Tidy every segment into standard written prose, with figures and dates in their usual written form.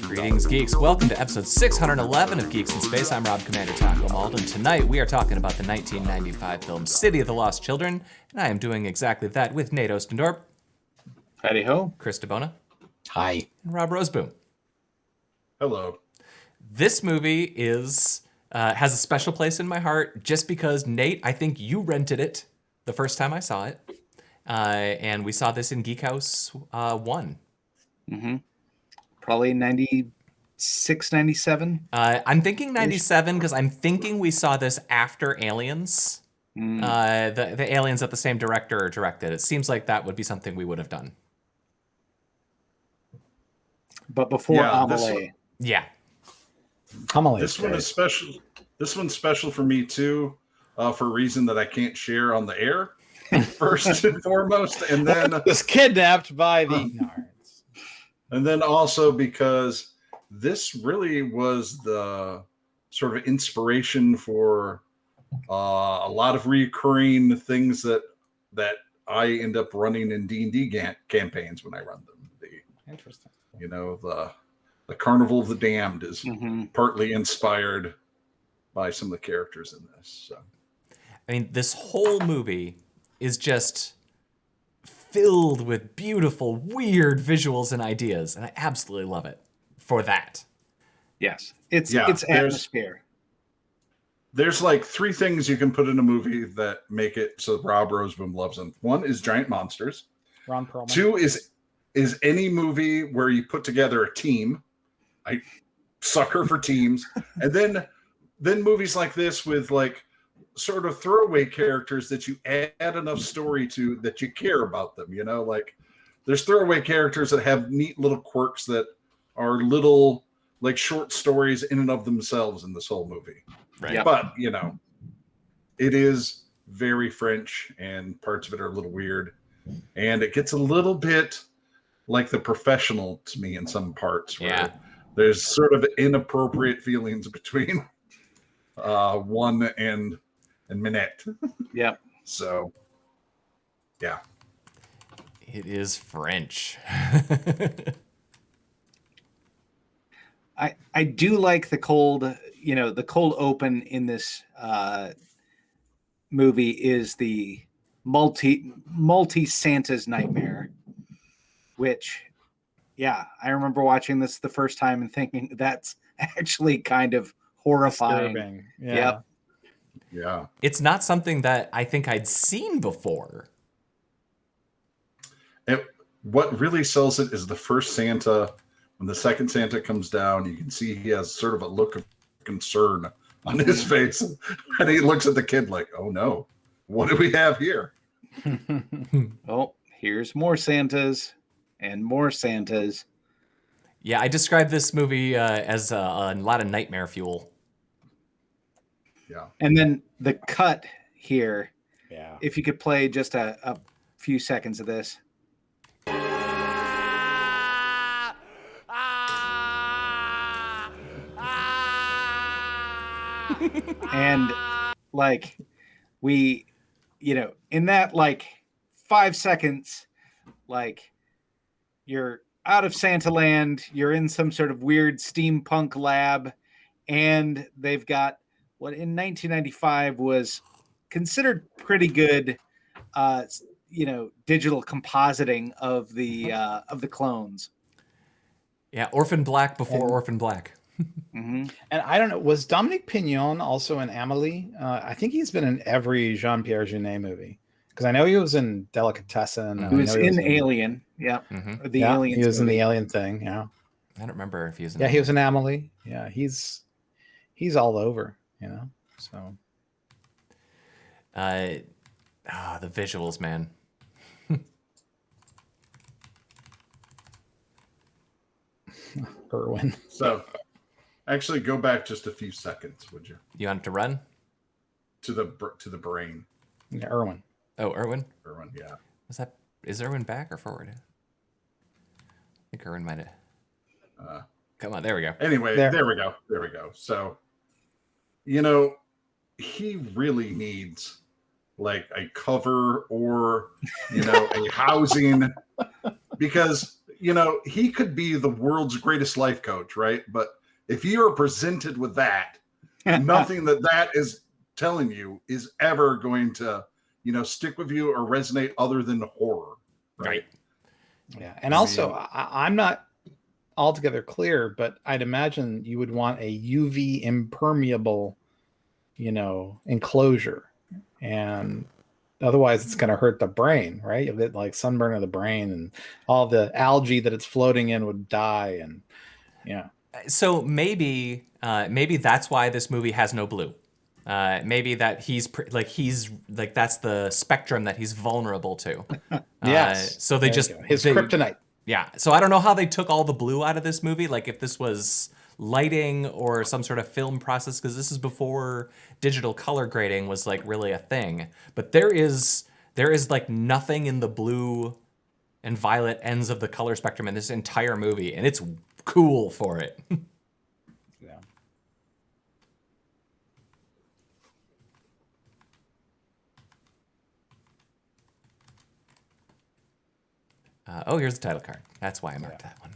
Greetings, geeks. Welcome to episode 611 of Geeks in Space. I'm Rob Commander Taco Mald, and tonight we are talking about the 1995 film City of the Lost Children, and I am doing exactly that with Nate Ostendorp. Howdy ho. Chris DeBona. Hi. And Rob Roseboom. Hello. This movie has a special place in my heart just because, Nate, I think you rented it the first time I saw it. And we saw this in Geek House 1. Mm-hmm. Probably 96, 97. I'm thinking 97 because I'm thinking we saw this after Aliens. The Aliens that the same director directed. It seems like that would be something we would have done. But before Amelie. Yeah. Amelie. This one is special. This one's special for me too, for a reason that I can't share on the air. First and foremost, and then was kidnapped by the Nards. And then also because this really was the sort of inspiration for a lot of recurring things that I end up running in D&D campaigns when I run them. Interesting. You know, the Carnival of the Damned is partly inspired by some of the characters in this. So, I mean, this whole movie is just filled with beautiful, weird visuals and ideas, and I absolutely love it for that. Yes, it's atmosphere. There's like three things you can put in a movie that make it so Rob Roseboom loves them. One is giant monsters. Ron Perlman. Two is any movie where you put together a team. I sucker for teams. And then movies like this with like sort of throwaway characters that you add enough story to that you care about them, you know, like there's throwaway characters that have neat little quirks that are little like short stories in and of themselves in this whole movie. Right. Yep. But, you know, it is very French and parts of it are a little weird and it gets a little bit like The Professional to me in some parts where there's sort of inappropriate feelings between one and Minette. Yep. So, yeah. It is French. I do like the cold open in this movie is the multi Santa's nightmare, which, I remember watching this the first time and thinking that's actually kind of horrifying. Disturbing. Yeah. Yep. Yeah. It's not something that I think I'd seen before. What really sells it is the first Santa. When the second Santa comes down, you can see he has sort of a look of concern on his face. And he looks at the kid like, oh no, what do we have here? Oh, here's more Santas and more Santas. Yeah, I described this movie as a lot of nightmare fuel. Yeah. And then the cut here, Yeah. if you could play just a few seconds of this. And like we, in that like 5 seconds, like you're out of Santa land, you're in some sort of weird steampunk lab, and they've got what in 1995 was considered pretty good, digital compositing of the clones. Yeah, Orphan Black before Orphan Black. Mm-hmm. And I don't know, was Dominique Pignon also in Amelie? I think he's been in every Jean-Pierre Jeunet movie. Because I know he was in Delicatessen. He was in Alien. Yeah. Mm-hmm. The Aliens he was movie. in the Alien thing. Yeah. I don't remember if he was in Yeah, he was in Amelie. Yeah, he's all over, So the visuals, man. Irwin. So, actually, go back just a few seconds, would you? You want it to run? To the brain. Yeah, Irwin. Oh, Irwin? Irwin, yeah. Is Irwin back or forward? I think Irwin might have. Come on, there we go. Anyway, there we go. So, he really needs like a cover or, you know, a housing, because, you know, he could be the world's greatest life coach, right? But if you are presented with that, nothing that is telling you is ever going to, you know, stick with you or resonate other than horror, right? Yeah. And also, I'm not altogether clear, but I'd imagine you would want a UV impermeable, you know, enclosure. And otherwise it's going to hurt the brain, right? You'll get like sunburn of the brain, and all the algae that it's floating in would die. And yeah. So maybe that's why this movie has no blue. Maybe that he's that's the spectrum that he's vulnerable to. Yes. So they just his kryptonite. Yeah. So I don't know how they took all the blue out of this movie. Like if this was lighting or some sort of film process, because this is before digital color grading was like really a thing. But there is like nothing in the blue and violet ends of the color spectrum in this entire movie, and it's cool for it. Yeah. Oh, here's the title card. That's why I marked that one.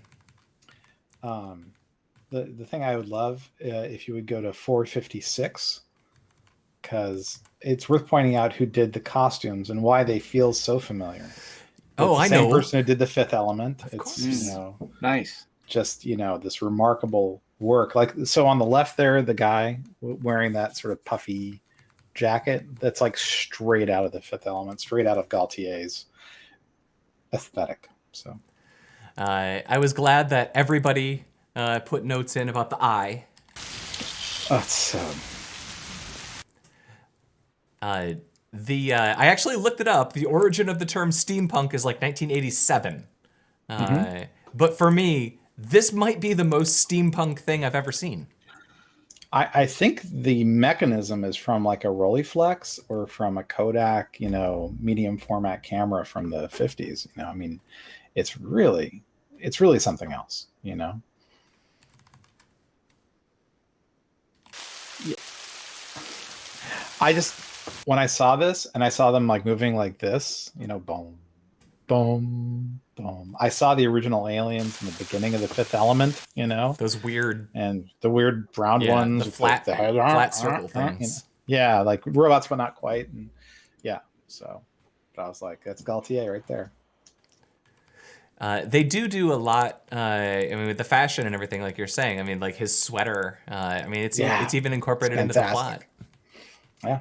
The thing I would love if you would go to 456, because it's worth pointing out who did the costumes and why they feel so familiar. Oh, I know. Same person who did the Fifth Element. Of You know, Nice. just, you know, this remarkable work. Like, so on the left there, the guy wearing that sort of puffy jacket, that's like straight out of the Fifth Element, straight out of Gaultier's aesthetic. So I was glad that everybody put notes in about the eye. that's I actually looked it up. The origin of the term steampunk is like 1987. But for me, this might be the most steampunk thing I've ever seen. I think the mechanism is from like a Rolleiflex or from a Kodak, you know, medium format camera from the 50s. You know, I mean, it's really something else, you know. Yeah. When I saw this and I saw them like moving like this, you know, boom, boom, boom. I saw the original aliens in the beginning of the Fifth Element, you know, Those weird and the weird round ones, the with flat circle you know? things. Yeah, like robots, but not quite. And yeah, so but I was like, that's Gaultier right there. They do a lot. I mean, with the fashion and everything, like you're saying. I mean, like his sweater. I mean, it's even incorporated into the plot. Yeah.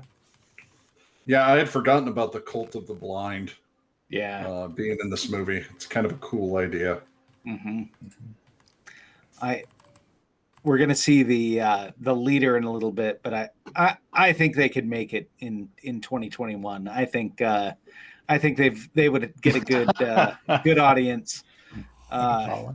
Yeah, I had forgotten about the Cult of the Blind. Yeah. Being in this movie. It's kind of a cool idea. Mm-hmm. We're gonna see the leader in a little bit, but I think they could make it in 2021. I think they would get a good audience. Yeah,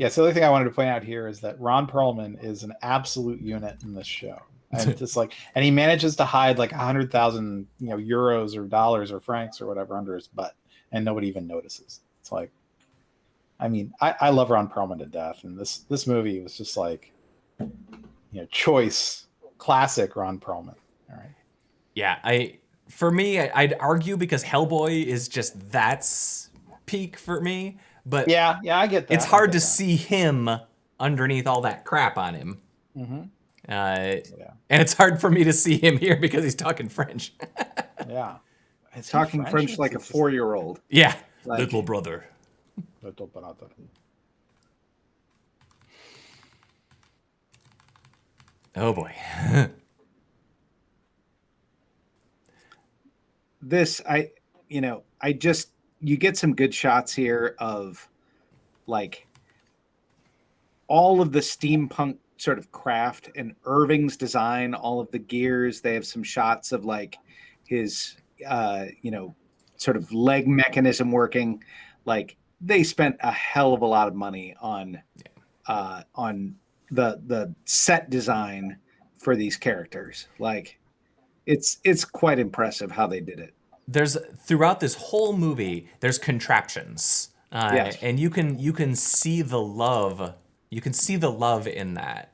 so the other thing I wanted to point out here is that Ron Perlman is an absolute unit in this show. And just like, and he manages to hide like 100,000, you know, euros or dollars or francs or whatever under his butt, and nobody even notices. It's like, I mean, I love Ron Perlman to death, and this movie was just like, you know, choice classic Ron Perlman. All right. Yeah, for me, I'd argue because Hellboy is just that's peak for me. But yeah, I get that. It's hard to see him underneath all that crap on him. Mm-hmm. And it's hard for me to see him here because he's talking French. Yeah. It's talking French like a 4-year-old. Yeah. Like, little brother. Little brother. Oh boy. You get some good shots here of like all of the steampunk sort of craft and Irving's design, all of the gears. They have some shots of like his, sort of leg mechanism working. Like they spent a hell of a lot of money on the set design for these characters. Like it's quite impressive how they did it. There's throughout this whole movie, there's contraptions. Yes. And you can see the love You can see the love in that.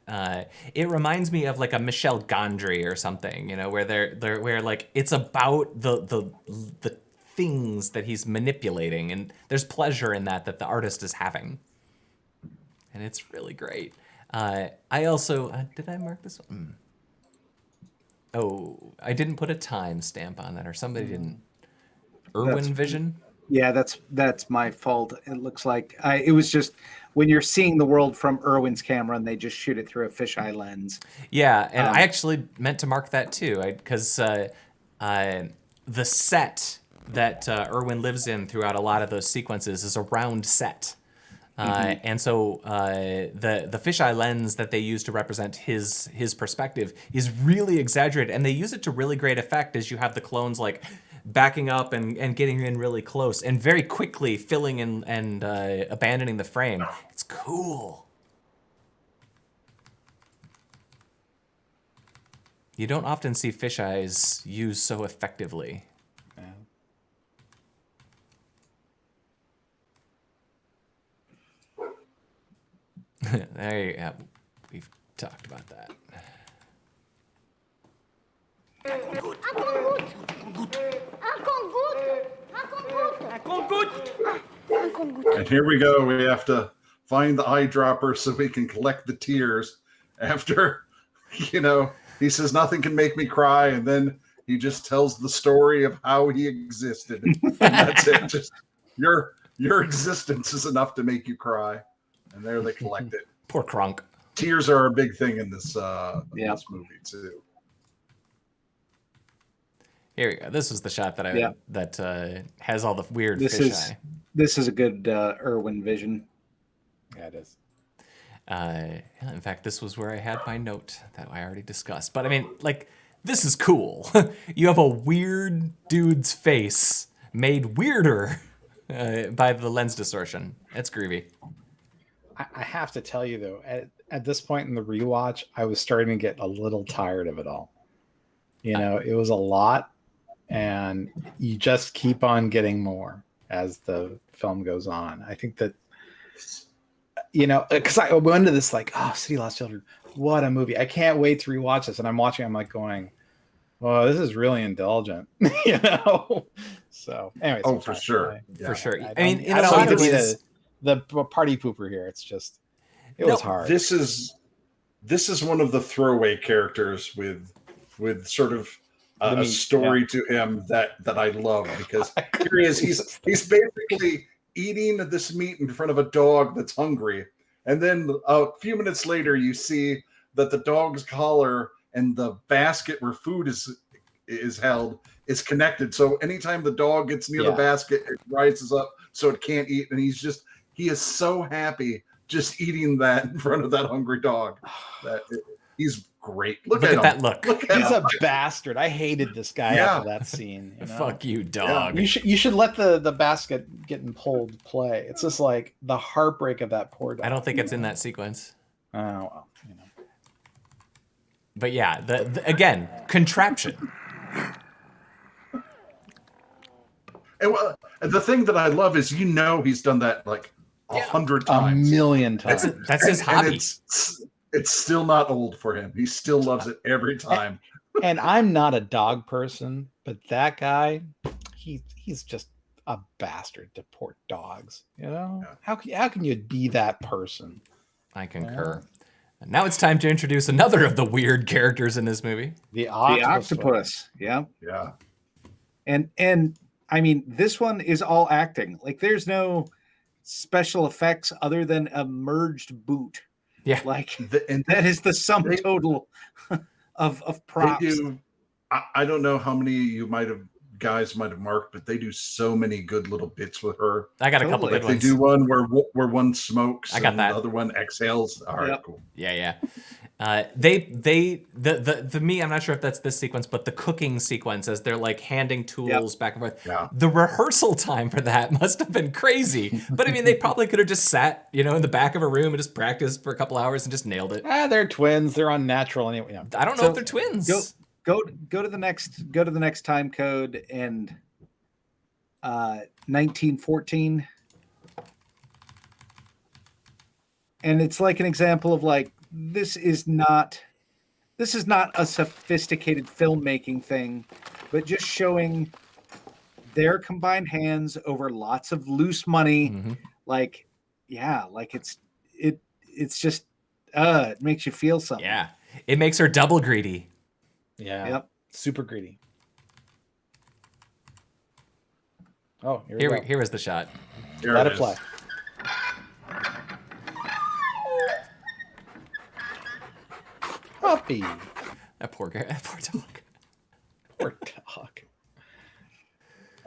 It reminds me of like a Michel Gondry or something, where where like it's about the things that he's manipulating, and there's pleasure in that the artist is having, and it's really great. I also did I mark this one? Oh, I didn't put a time stamp on that, or somebody didn't. Irwin Vision. Yeah, that's my fault. It looks like it was just when you're seeing the world from Irwin's camera and they just shoot it through a fisheye lens. Yeah, and I actually meant to mark that too, because the set that Irwin lives in throughout a lot of those sequences is a round set. And so the fisheye lens that they use to represent his perspective is really exaggerated, and they use it to really great effect as you have the clones like backing up and getting in really close and very quickly filling in and abandoning the frame. It's cool. You don't often see fisheyes used so effectively. There you go. We've talked about that. And here we go. We have to find the eyedropper so we can collect the tears after, he says nothing can make me cry, and then he just tells the story of how he existed. And that's it. Just your existence is enough to make you cry. And there they collect it. Poor Kronk. Tears are a big thing in this this movie too. Here we go. This is the shot that that has all the weird fisheye. This is a good Irwin Vision. Yeah, it is. In fact, this was where I had my note that I already discussed. But I mean, like, this is cool. You have a weird dude's face made weirder by the lens distortion. It's groovy. I have to tell you though, at this point in the rewatch, I was starting to get a little tired of it all. It was a lot, and you just keep on getting more as the film goes on. I think that, because I went into this like, oh, City Lost Children, what a movie. I can't wait to rewatch this. And I'm watching, I'm like going, well, this is really indulgent, So anyways. Oh, for sure. For sure. I mean, in a lot of ways, the party pooper here. It's just, it was hard. This is one of the throwaway characters with sort of a story to him that I love, because here he is. He's basically eating this meat in front of a dog that's hungry, and then a few minutes later, you see that the dog's collar and the basket where food is held is connected. So anytime the dog gets near the basket, it rises up so it can't eat, and he is so happy just eating that in front of that hungry dog. He's great. Look at that look. He's a bastard. I hated this guy after that scene. Fuck you, dog. Yeah. You should let the basket getting pulled play. It's just like the heartbreak of that poor dog. I don't think it's in that sequence. Oh, well, But yeah, the again, contraption. And the thing that I love is, he's done that like 100 times. 1,000,000 times. That's his hobby. It's still not old for him. He still loves it every time. And I'm not a dog person, but that guy, he's just a bastard to poor dogs. How can you be that person? I concur. And now it's time to introduce another of the weird characters in this movie. The octopus. Yeah. Yeah. And I mean, this one is all acting. Like, there's no special effects other than a merged boot. Yeah. Like, that is the sum total of props. I don't know how many guys might have marked, but they do so many good little bits with her. I got a couple good ones. They do one where one smokes. I got that. The other one exhales. All right, cool. Yeah. The me, I'm not sure if that's this sequence, but the cooking sequence as they're like handing tools back and forth. Yeah. The rehearsal time for that must have been crazy. But I mean, they probably could have just sat, in the back of a room and just practiced for a couple hours and just nailed it. They're twins. They're unnatural anyway. Yeah. I don't know if they're twins. Go to the next time code and 1914. and it's like an example of like this is not a sophisticated filmmaking thing, but just showing their combined hands over lots of loose money. Mhm. Like, yeah, like it's just it makes you feel something. Yeah. It makes her double greedy. Yeah. Yep. Super greedy. Oh, here we go. Here is the shot. Here Let it it play. is. Puppy. That poor guy, that poor dog. Poor dog.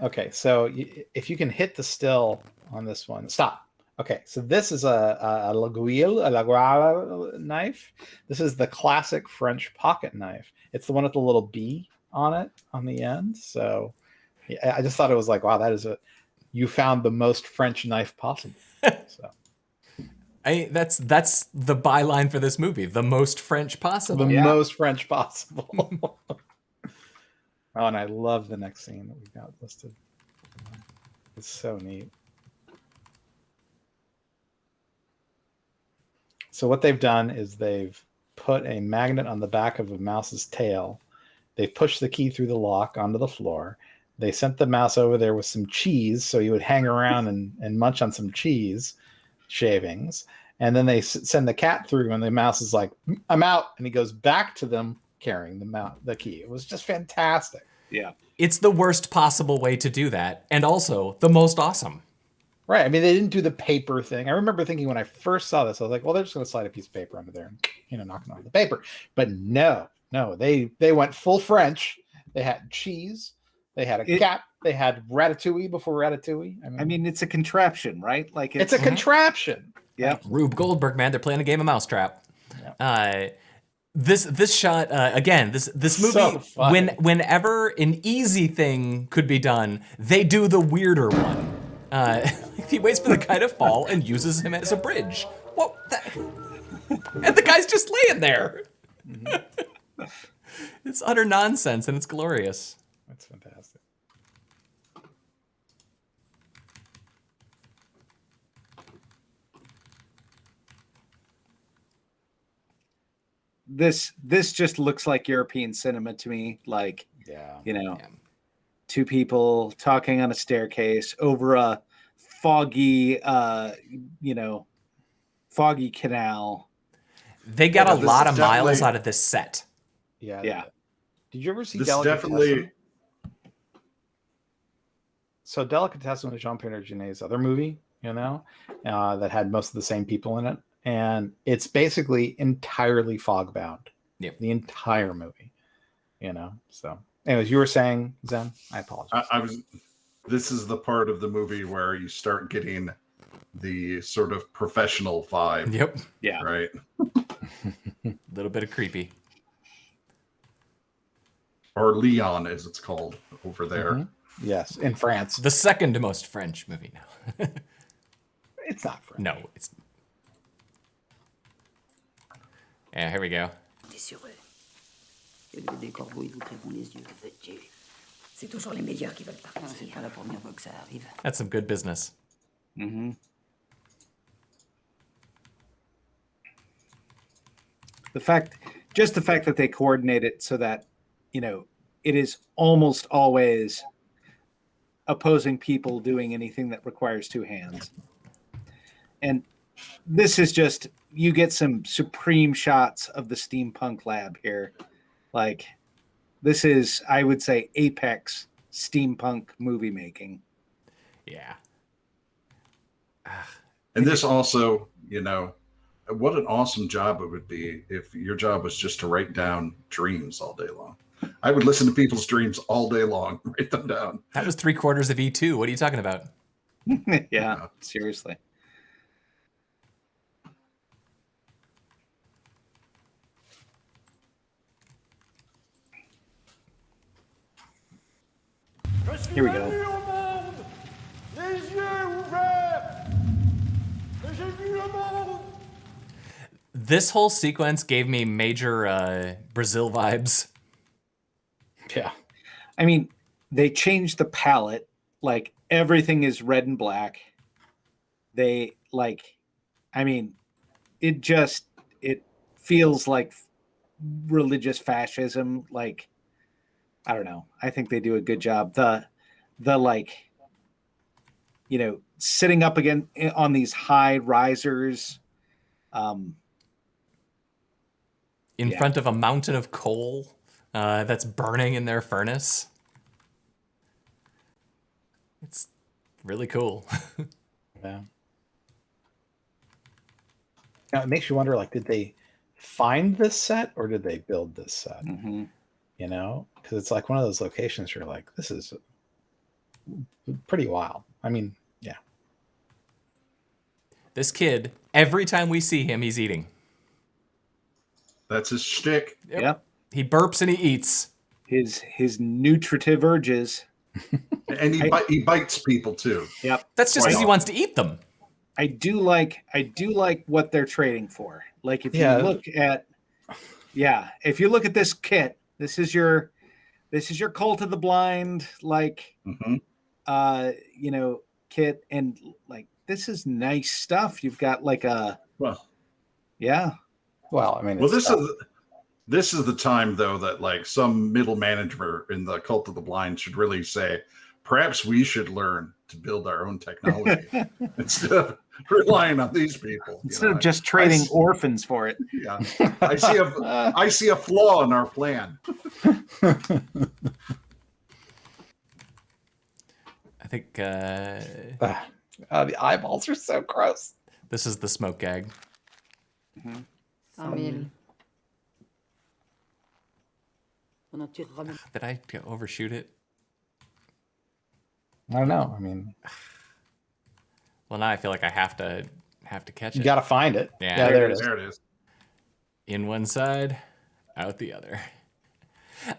Okay, so if you can hit the still on this one, stop. Okay, so this is a Laguille knife. This is the classic French pocket knife. It's the one with the little B on it on the end. So yeah, I just thought it was like, wow, you found the most French knife possible. So That's the byline for this movie. The most French possible. the Yeah. most French possible. Oh, and I love the next scene that we've got listed. It's so neat. So what they've done is they've put a magnet on the back of a mouse's tail. They've pushed the key through the lock onto the floor. They sent the mouse over there with some cheese, so he would hang around and munch on some cheese shavings. And then they send the cat through, and the mouse is like, "I'm out," and he goes back to them carrying the key. It was just fantastic. Yeah. It's the worst possible way to do that, and also the most awesome. Right. I mean, they didn't do the paper thing. I remember thinking when I first saw this, I was like, well, they're just going to slide a piece of paper under there and, knock it on the paper. But no, they went full French. They had cheese. They had a cat. They had ratatouille before ratatouille. I mean, it's a contraption, right? Like it's a contraption. Yeah. Rube Goldberg, man, they're playing a game of Mousetrap. Yeah. This shot again. This movie. So funny. Whenever an easy thing could be done, they do the weirder one. He waits for the guy to fall and uses him as a bridge. What? And the guy's just laying there. Mm-hmm. It's utter nonsense, and it's glorious. That's fantastic. This just looks like European cinema to me. Like, Yeah. Two people talking on a staircase over a foggy, foggy canal. They got Yeah, a this lot is of miles definitely- out of this set. Yeah. Yeah. Did you ever see This Delicatessen? definitely. So Delicatessen was Jean-Pierre Gene's other movie, that had most of the same people in it. And it's basically entirely fog-bound. Yep. The entire movie, So anyways, you were saying, Zen? I apologize. This is the part of the movie where you start getting the sort of professional vibe. Yep. Yeah. Right. A little bit of creepy. Or Leon, as it's called over there. Mm-hmm. Yes, in France. The second most French movie now. It's not French. No, it's. Yeah, here we go. Déchiré. Et des corbeaux, ils vous crèveront les yeux. C'est toujours les meilleurs qui veulent partir. C'est pas la première fois que ça arrive. That's some good business. Mm-hmm. The fact that they coordinate it so that, it is almost always opposing people doing anything that requires two hands. And this is just, you get some supreme shots of the steampunk lab here. Like, this is, I would say, apex steampunk movie making. Yeah. And this also, what an awesome job it would be if your job was just to write down dreams all day long. I would listen to people's dreams all day long, write them down. That was 3/4 of E2. What are you talking about? Yeah, seriously. Here we go. This whole sequence gave me major Brazil vibes. Yeah. I mean, they changed the palette. Like, everything is red and black. They, it feels like religious fascism. Like, I don't know. I think they do a good job. The like, sitting up again on these high risers, in front of a mountain of coal that's burning in their furnace. It's really cool. Yeah. Now, it makes you wonder, like, did they find this set or did they build this set? mm-hmm. Because it's like one of those locations you're like, this is pretty wild. I mean, yeah. This kid, every time we see him, he's eating. That's his shtick. Yep. He burps and he eats. His nutritive urges. And he bites people too. Yep. That's just because he wants to eat them. I do like what they're trading for. Like if you look at this kit, this is your Cult of the Blind, like kit, and like this is nice stuff. You've got like a Well, I mean, this is the time though that like some middle manager in the Cult of the Blind should really say, perhaps we should learn to build our own technology instead of relying on these people. Instead of just trading orphans for it. Yeah, I see a flaw in our plan. I think the eyeballs are so gross. This is the smoke gag. Mm-hmm. Did I overshoot it? I don't know. I mean, well, now I feel like I have to catch it. You got to find it. Yeah, there it is. There it is. In one side, out the other.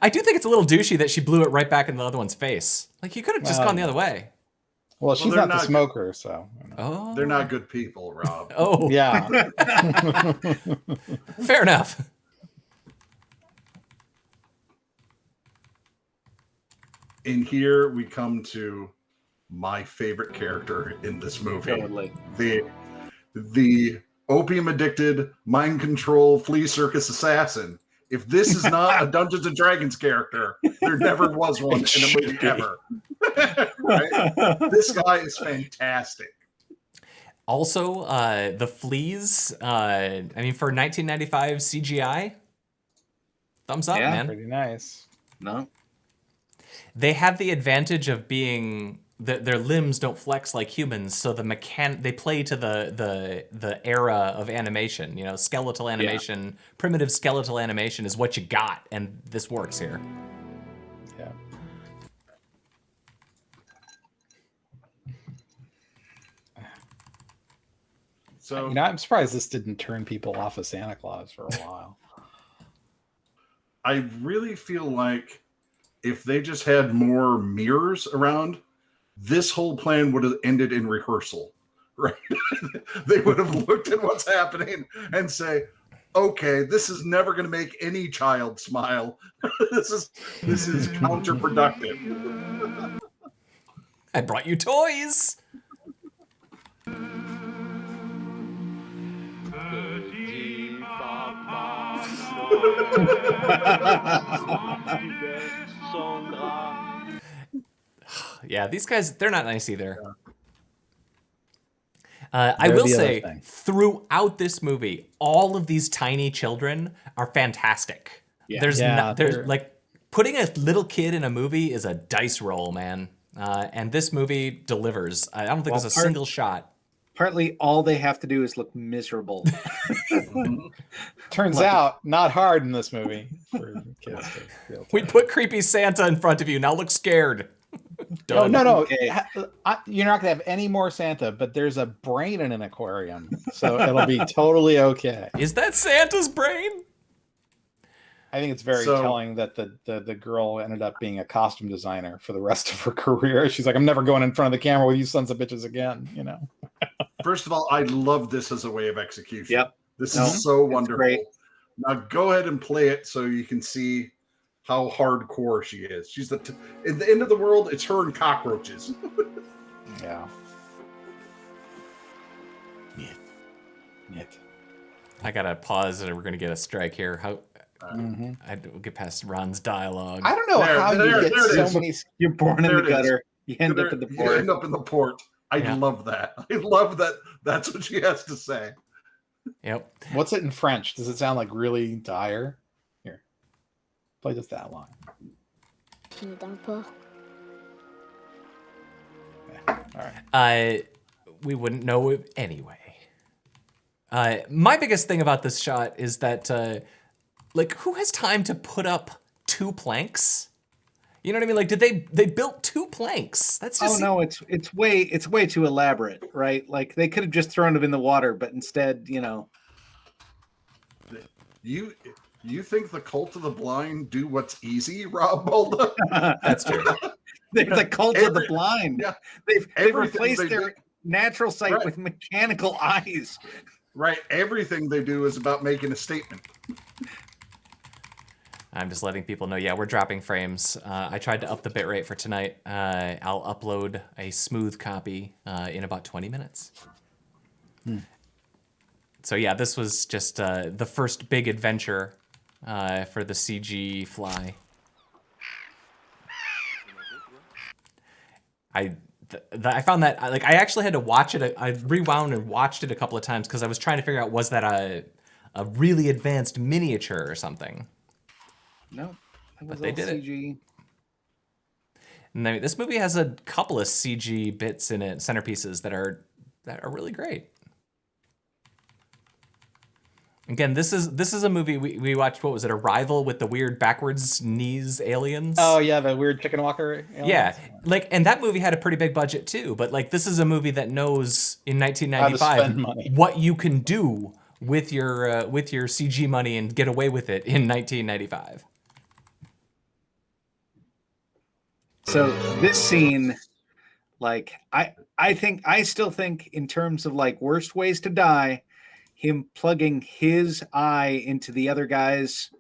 I do think it's a little douchey that she blew it right back in the other one's face. Like, you could have just gone the other way. Well, she's not the smoker, so. Oh. They're not good people, Rob. Oh. Yeah. Fair enough. In here, we come to my favorite character in this movie. Totally. The opium-addicted, mind-control, flea circus assassin. If this is not a Dungeons & Dragons character, there never was one in a movie ever. Right? This guy is fantastic. Also, the fleas, I mean, for 1995 CGI, thumbs up, man. Pretty nice. No. They have the advantage of being their limbs don't flex like humans, so they play to the era of animation. Skeletal animation, primitive skeletal animation is what you got, and this works here. Yeah. So I'm surprised this didn't turn people off of Santa Claus for a while. I really feel like if they just had more mirrors around, this whole plan would have ended in rehearsal, right? They would have looked at what's happening and say, okay, this is never going to make any child smile. This is counterproductive. I brought you toys. Yeah, these guys, they're not nice either. I will say, throughout this movie, all of these tiny children are fantastic. Yeah. There's like, putting a little kid in a movie is a dice roll, man. And this movie delivers. I don't think there's a single shot. Partly all they have to do is look miserable. Turns out, not hard in this movie for kids to be able to. We put creepy Santa in front of you. Now look scared. No. Okay. You're not going to have any more Santa, but there's a brain in an aquarium, so it'll be totally okay. Is that Santa's brain? I think it's very telling that the girl ended up being a costume designer for the rest of her career. She's like, I'm never going in front of the camera with you sons of bitches again, First of all, I love this as a way of execution. Yep. This is so wonderful. Great. Now go ahead and play it so you can see how hardcore she is. She's at the end of the world, it's her and cockroaches. Yeah. Нет. I gotta pause, or we're gonna get a strike here. How? We'll get past Ron's dialogue. I don't know how you get there it so is. many. You're born in There the it is. gutter. You end up in the You port. end up in the port. I Yeah. love that. I love that. That's what she has to say. Yep. What's it in French? Does it sound like really dire? Here, play just that line. Yeah, all right. We wouldn't know it anyway. My biggest thing about this shot is that, like, who has time to put up 2 planks? You know what I mean? Like, did they built 2 planks? That's just. Oh no, it's way too elaborate, right? Like they could have just thrown them in the water, but instead, You think the cult of the blind do what's easy, Rob Bolda? That's true. They're the cult of the blind. Yeah. They've Everything replaced they their do- natural sight Right. with mechanical eyes. Right. Everything they do is about making a statement. I'm just letting people know, yeah, we're dropping frames. I tried to up the bitrate for tonight. I'll upload a smooth copy in about 20 minutes. So yeah, this was just the first big adventure for the CG fly. I found that, like, I actually had to watch it. I rewound and watched it a couple of times because I was trying to figure out, was that a really advanced miniature or something? No, that was they all did it. CG. And I mean, this movie has a couple of CG bits in it, centerpieces that are really great. Again, this is a movie we watched. What was it? Arrival with the weird backwards knees aliens. Oh yeah, the weird chicken walker. Aliens. Yeah, like, and that movie had a pretty big budget too. But like, this is a movie that knows in How to spend 1995 money. what you can do with your CG money and get away with it in 1995. So this scene, like, I still think in terms of like worst ways to die, him plugging his eye into the other guy's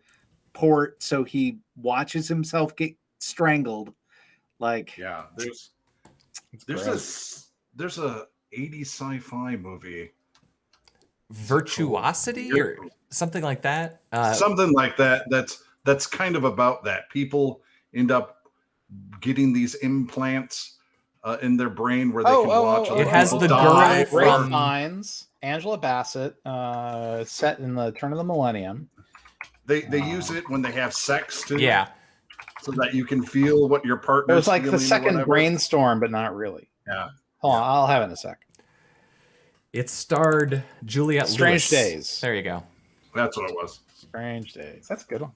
port so he watches himself get strangled. Like, Yeah. gross. There's a 80s sci-fi movie. Virtuosity or something like that. Something like that. That's kind of about that. People end up getting these implants in their brain where they can watch. It has people the die girl Ray from- Fiennes, Angela Bassett, set in the turn of the millennium. They use it when they have sex too. Yeah. So that you can feel what your partner. It was like the second brainstorm, but not really. Yeah. Hold on, I'll have it in a second. It starred Juliette Strange Lewis. Days. There you go. That's what it was. Strange Days. That's a good one.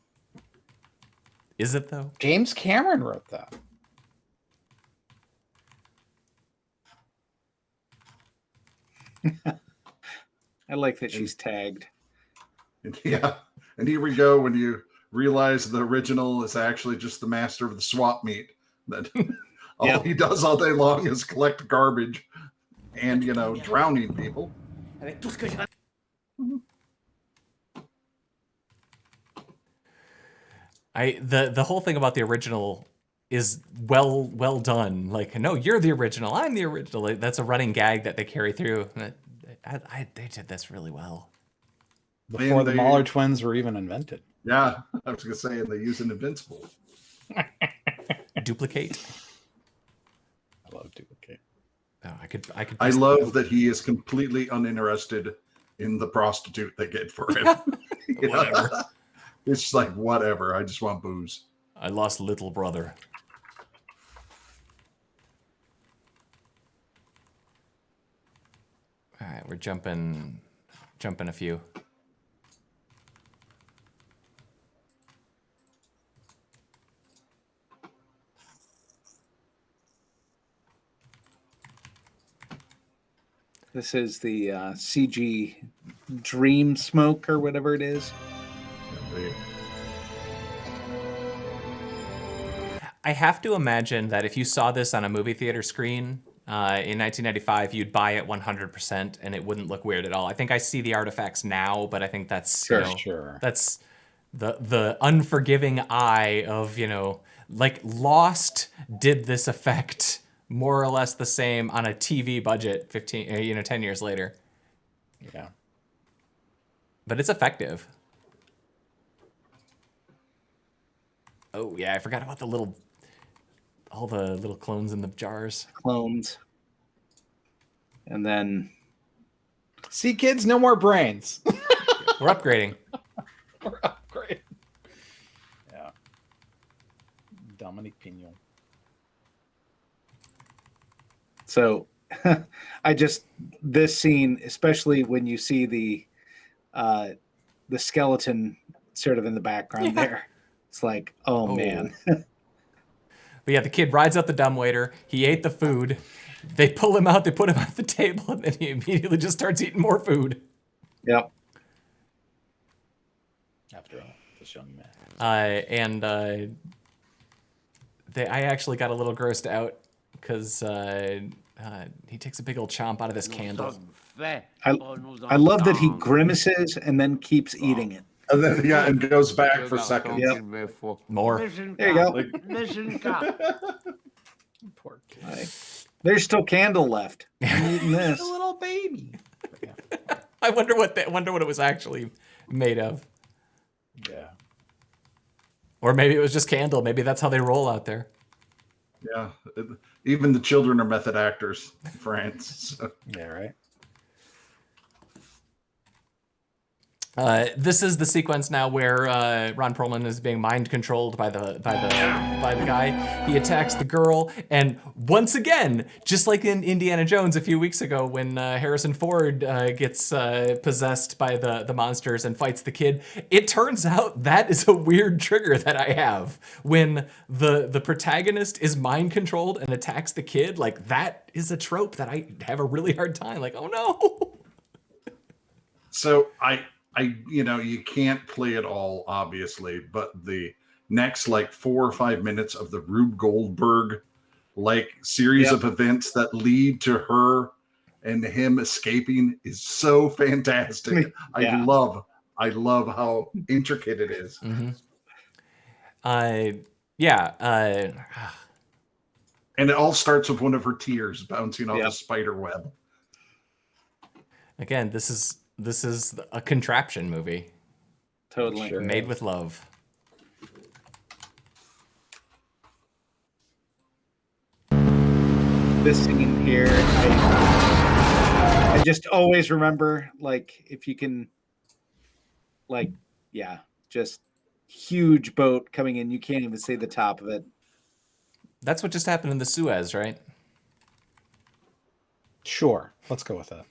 Is it though? James Cameron wrote that. I like that she's tagged. Yeah. And here we go when you realize the original is actually just the master of the swap meet. That all he does all day long is collect garbage and, drowning people. The whole thing about the original is well done. Like, no, you're the original. I'm the original. Like, that's a running gag that they carry through. They did this really well. Before the Mahler twins were even invented. Yeah, I was going to say, and they use an invincible. Duplicate. I love duplicate. Oh, I could. I love that he is completely uninterested in the prostitute they get for him. Whatever. It's just like, whatever. I just want booze. I lost little brother. All right, we're jumping a few. This is the CG dream smoke or whatever it is. I have to imagine that if you saw this on a movie theater screen in 1995, you'd buy it 100% and it wouldn't look weird at all. I think I see the artifacts now, but I think that's Sure. That's the unforgiving eye of, like Lost did this effect more or less the same on a TV budget 10 years later. Yeah. but it's effective. Oh yeah, I forgot about all the little clones in the jars. Clones. And then See, kids, no more brains. We're upgrading. We're upgrading. Yeah. Dominic Pignon. so this scene, especially when you see the skeleton sort of in the background there. It's like, oh man. But yeah, the kid rides out the dumbwaiter. He ate the food. They pull him out. They put him on the table, and then he immediately just starts eating more food. Yep. After all, this young man. I actually got a little grossed out because he takes a big old chomp out of this candle. I love that he grimaces and then keeps eating it. And then and goes back for seconds. Yep. More. There you go. Poor kid. There's still candle left. I'm eating this. A little baby. I wonder what it was actually made of. Yeah. Or maybe it was just candle. Maybe that's how they roll out there. Yeah. Even the children are method actors in France. So. Yeah, right. This is the sequence now where Ron Perlman is being mind controlled by the guy. He attacks the girl, and once again, just like in Indiana Jones a few weeks ago, when Harrison Ford gets possessed by the monsters and fights the kid, it turns out that is a weird trigger that I have when the protagonist is mind controlled and attacks the kid. Like, that is a trope that I have a really hard time. Like, oh no. So you can't play it all, obviously, but the next 4 or 5 minutes of the Rube Goldberg series of events that lead to her and him escaping is so fantastic. Yeah. I love how intricate it is. Mm-hmm. And it all starts with one of her tears bouncing off a spider web. Again, this is a contraption movie. Totally. Sure. Made with love. This scene here, I just always remember, if you can, just huge boat coming in. You can't even see the top of it. That's what just happened in the Suez, right? Sure. Let's go with that.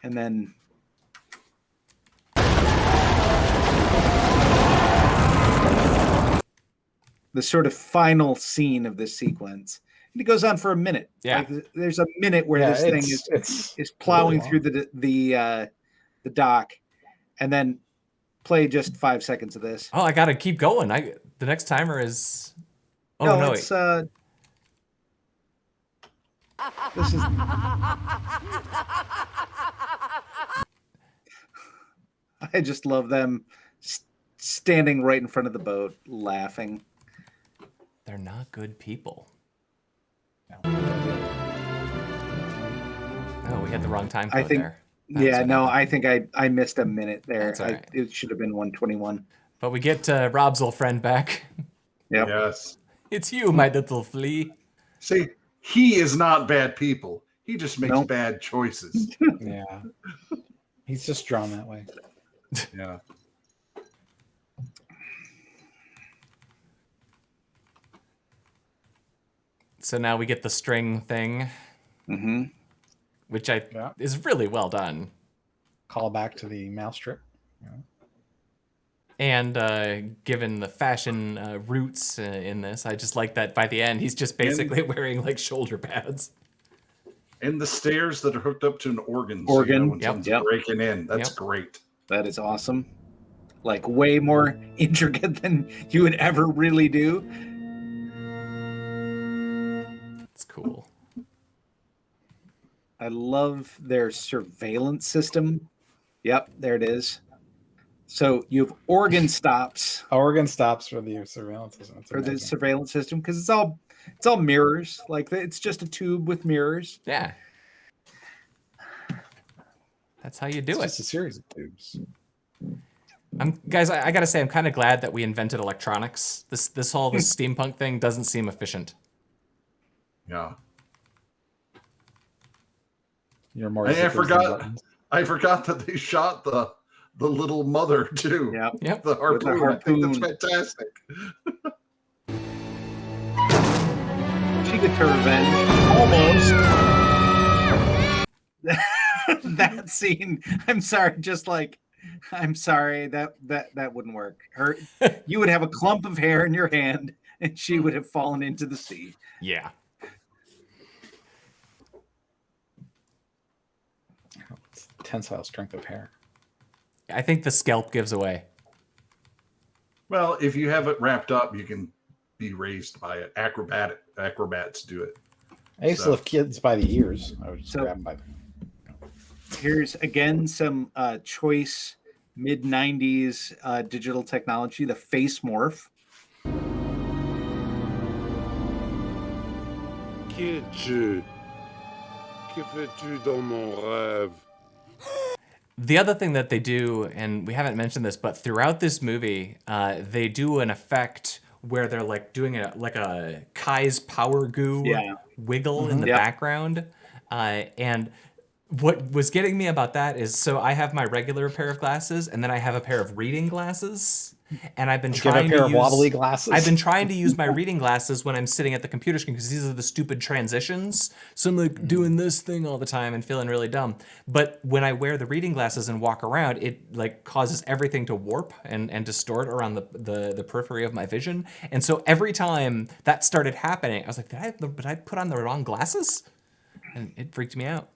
And then the sort of final scene of this sequence. And it goes on for a minute. Yeah. There's a minute where this thing is plowing really through the dock, and then play just 5 seconds of this. Oh, I gotta keep going. The next timer is. Oh no! It's this is. I just love them standing right in front of the boat, laughing. They're not good people. Oh, we had the wrong time code there. I think I missed a minute there. That's all right. It should have been 1:21. But we get Rob's old friend back. Yep. Yes. It's you, my little flea. See, he is not bad people. He just makes bad choices. Yeah. He's just drawn that way. Yeah. So now we get the string thing, which is really well done. Call back to the mouse trip. Yeah. And given the fashion roots in this, I just like that by the end, he's just basically wearing shoulder pads. And the stairs that are hooked up to an organ. When someone's breaking in. That's great. That is awesome. Way more intricate than you would ever really do. It's cool. I love their surveillance system. Yep, there it is. So you have organ stops. Organ stops for the surveillance system. The surveillance system, because it's all mirrors. It's just a tube with mirrors. Yeah. That's how you do It's it. just a series of tubes. Guys, I gotta say, I'm kind of glad that we invented electronics. This steampunk thing doesn't seem efficient. Yeah. You're more. And buttons. I forgot that they shot the little mother too. Yep. The harpoon. I think that's fantastic. She gets her revenge. Almost. That scene. I'm sorry. Just like, I'm sorry. That wouldn't work. You would have a clump of hair in your hand, and she would have fallen into the sea. Yeah. It's tensile strength of hair. I think the scalp gives away. Well, if you have it wrapped up, you can be raised by it. Acrobats do it. I used to lift kids by the ears. I would just grab them by the... Here's again some choice mid-90s digital technology, the face morph. Qui es-tu? Que fais-tu dans mon rêve? The other thing that they do, and we haven't mentioned this, but throughout this movie, they do an effect where they're like doing a Kai's power goo wiggle in the background. And what was getting me about that is, so I have my regular pair of glasses, and then I have a pair of reading glasses. And I've been trying to use wobbly glasses. I've been trying to use my reading glasses when I'm sitting at the computer screen because these are the stupid transitions. So I'm like doing this thing all the time and feeling really dumb. But when I wear the reading glasses and walk around, it like causes everything to warp and distort around the periphery of my vision. And so every time that started happening, I was like, did I put on the wrong glasses? And it freaked me out.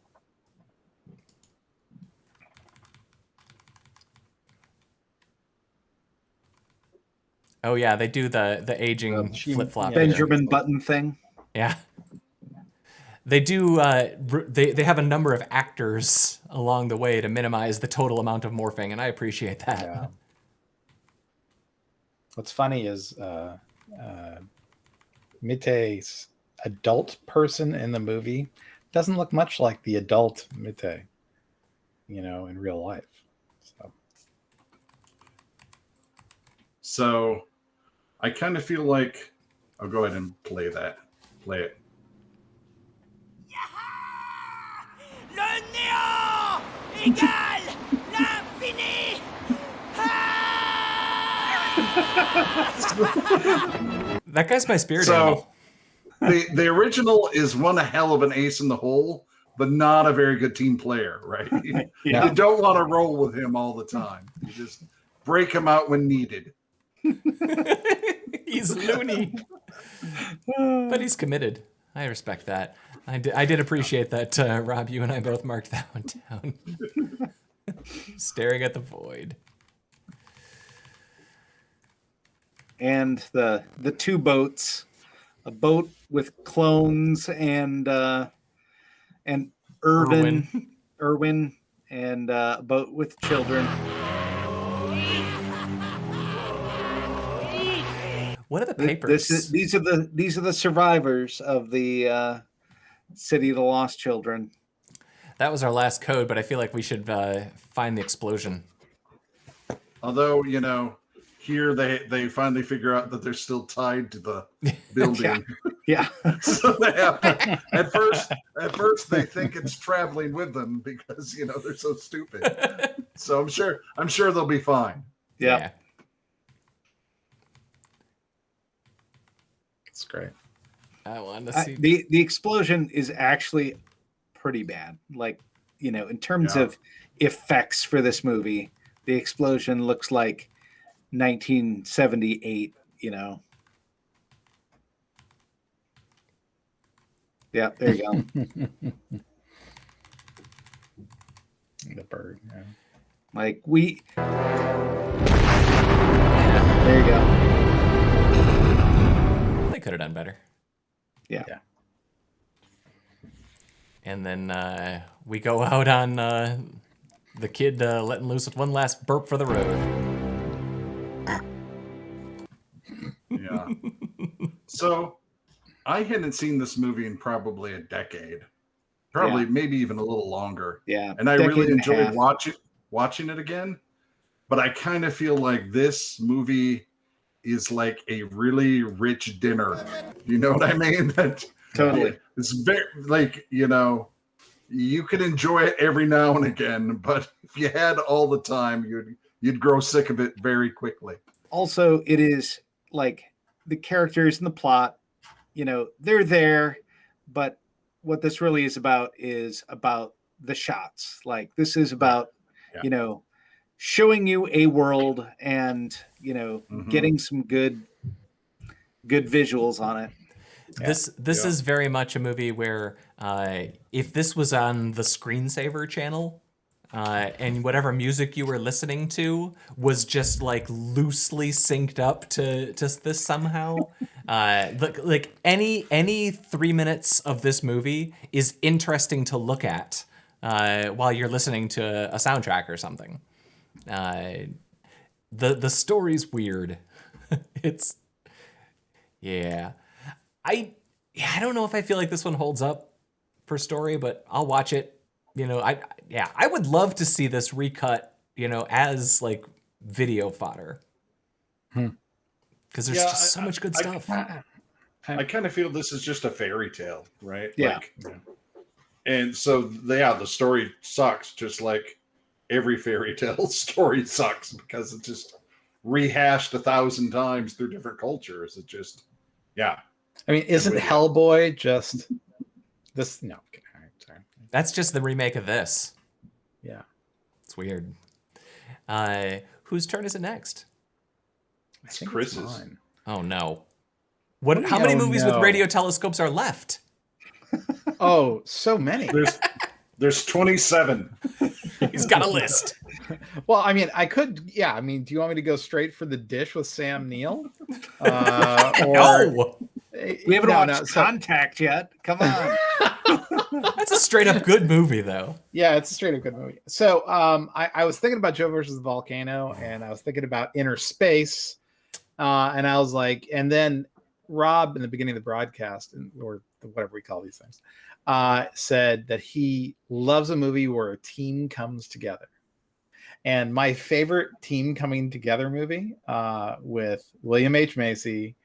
Oh yeah, they do the aging flip flop. Benjamin Button thing. Yeah, they do. They have a number of actors along the way to minimize the total amount of morphing, and I appreciate that. Yeah. What's funny is Mitte's adult person in the movie doesn't look much like the adult Mitte, in real life. So I kind of feel like I'll go ahead and play it. Le néant égale l'infini. That guy's my spirit animal. The original is one hell of an ace in the hole, but not a very good team player, right? Yeah. You don't want to roll with him all the time. You just break him out when needed. He's loony, but he's committed. I respect that. I did appreciate that, Rob. You and I both marked that one down. Staring at the void. And the two boats, a boat with clones and Irwin, and a boat with children. What are the papers? These are the survivors of the City of the Lost Children. That was our last code, but I feel like we should find the explosion. Although, here they finally figure out that they're still tied to the building. Yeah. So they have to, at first they think it's traveling with them because they're so stupid. So I'm sure they'll be fine. Yeah. It's great. I wanted to see the explosion is actually pretty bad. Like, in terms of effects for this movie, the explosion looks like 1978, Yeah, there you go. The bird. Yeah. Like there you go. They could have done better. Yeah. And then we go out on the kid letting loose with one last burp for the road. Yeah. So I hadn't seen this movie in probably a decade. probably Yeah. maybe even a little longer. Yeah. And I decade really and a enjoyed half. watching it again. But I kind of feel like this movie is like a really rich dinner. You know what I mean? That Totally. it's very like, you can enjoy it every now and again, but if you had all the time, you'd grow sick of it very quickly. Also, it is like the characters and the plot, they're there, but what this really is about the shots. Like this is about, Yeah. showing you a world and, Mhm. getting some good visuals on it. This is very much a movie where if this was on the screensaver channel and whatever music you were listening to was just like loosely synced up to this somehow, like any 3 minutes of this movie is interesting to look at while you're listening to a soundtrack or something. The story's weird. It's I don't know if I feel like this one holds up for story, but I'll watch it. I would love to see this recut, as like video fodder. Because there's just so much good stuff. I kind of feel this is just a fairy tale, right? Yeah. And so the story sucks, just like every fairy tale story sucks because it's just rehashed 1,000 times through different cultures. It just, I mean, isn't Hellboy just this? No, okay, all right, sorry. That's just the remake of this. Yeah, it's weird. Whose turn is it next? It's Chris's. Oh no! How many movies with radio telescopes are left? Oh, so many. There's 27. He's got a list. Well, I mean, I could. Yeah, I mean, do you want me to go straight for The Dish with Sam Neill? Or no. We haven't watched Contact yet. Come on. That's a straight up good movie, though. Yeah, it's a straight up good movie. So I was thinking about Joe versus the Volcano, and I was thinking about Inner Space, and I was like, and then Rob in the beginning of the broadcast, or whatever we call these things, said that he loves a movie where a team comes together. And my favorite team coming together movie with William H. Macy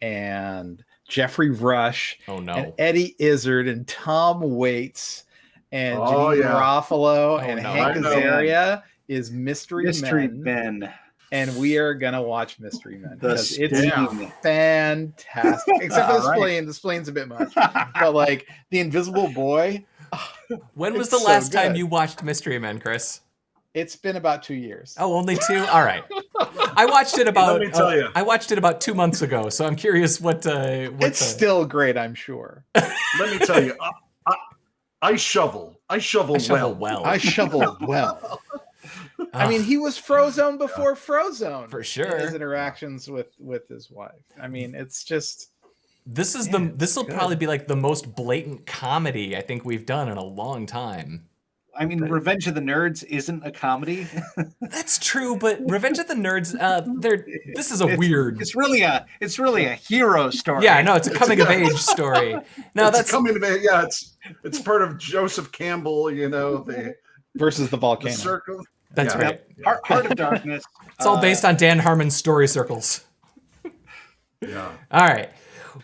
and Jeffrey Rush and Eddie Izzard and Tom Waits and Janine Garofalo and Hank Azaria is Mystery Men. And we are going to watch Mystery Men because it's fantastic. Except for the spleen. The spleen's a bit much. But like The Invisible Boy. When was the last time you watched Mystery Men, Chris? It's been about 2 years. Oh, only 2? All right. I watched it about. Let me tell you. I watched it about 2 months ago, so I'm curious what. It's still great, I'm sure. Let me tell you. I shovel. I shovel well. I shovel well. I mean, he was Frozone before Frozone. For sure. His interactions with his wife. I mean, it's just. This will probably be like the most blatant comedy I think we've done in a long time. I mean, Revenge of the Nerds isn't a comedy. That's true, but Revenge of the Nerds, this is weird. It's really a hero story. Yeah, no, it's a coming of age story. No, that's coming of age. Yeah, it's part of Joseph Campbell. Versus the Volcano. The Circle. That's right. Heart of Darkness. It's all based on Dan Harmon's story circles. Yeah. All right.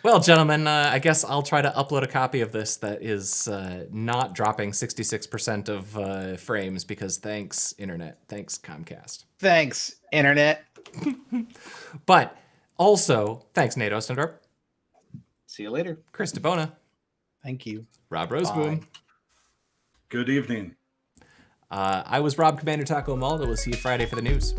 Well, gentlemen, I guess I'll try to upload a copy of this that is not dropping 66% of frames because thanks, Internet. Thanks, Comcast. Thanks, Internet. But also, thanks, Nate Ostendorp. See you later. Chris DeBona. Thank you. Rob Roseboom. Good evening. I was Rob Commander Taco Maldo. We'll see you Friday for the news.